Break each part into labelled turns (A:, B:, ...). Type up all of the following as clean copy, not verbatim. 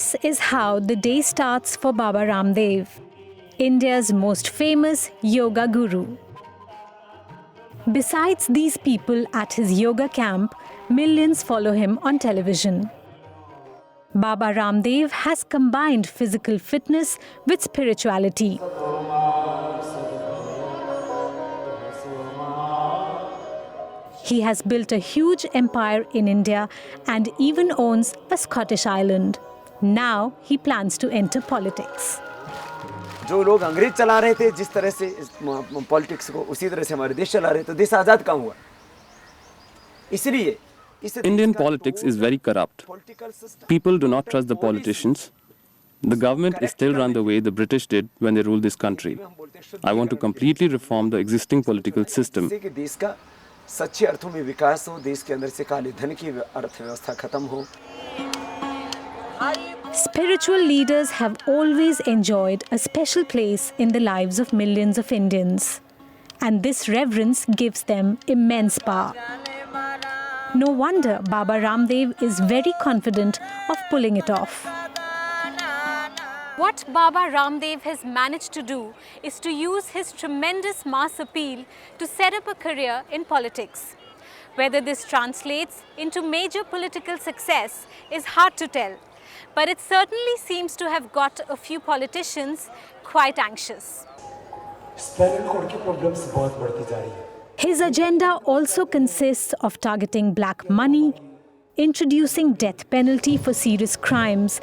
A: This is how the day starts for Baba Ramdev, India's most famous yoga guru. Besides these people at his yoga camp, millions follow him on television. Baba Ramdev has combined physical fitness with spirituality. He has built a huge empire in India and even owns a Scottish island. Now he plans to enter politics.
B: जो लोग अंग्रेज चला रहे थे जिस तरह से politics को उसी तरह से हमारे देश चला रहे तो देश आजाद कहाँ हुआ इसलिए
C: Indian politics is very corrupt. People do not trust the politicians. The government is still run the way the British did when they ruled this country. I want to completely reform the existing political system.
B: देश का सच्चे अर्थों में विकास हो देश के अंदर से काले धन की अर्थव्यवस्था खत्म हो
A: Spiritual leaders have always enjoyed a special place in the lives of millions of Indians. And this reverence gives them immense power. No wonder Baba Ramdev is very confident of pulling it off. What Baba Ramdev has managed to do is to use his tremendous mass appeal to set up a career in politics. Whether this translates into major political success is hard to tell. But it certainly seems to have got a few politicians quite anxious. His agenda also consists of targeting black money, introducing death penalty for serious crimes,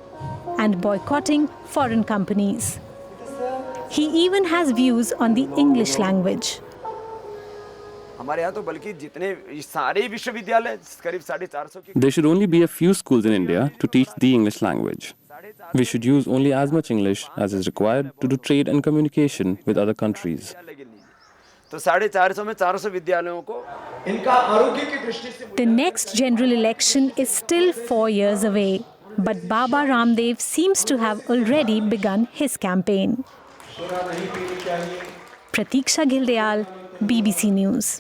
A: and boycotting foreign companies. He even has views on the English language.
B: हमारे यहाँ तो बल्कि जितने सारे विश्वविद्यालय करीब 450
C: There should only be a few schools in India to teach the English language. We should use only as much English as is required to do trade and communication with other countries.
B: तो 450 में 400 विद्यालयों को इनका आरोग्य की दृष्टि से
A: The next general election is still 4 years away, but Baba Ramdev seems to have already begun his campaign. Pratiksha Gildayal, BBC News.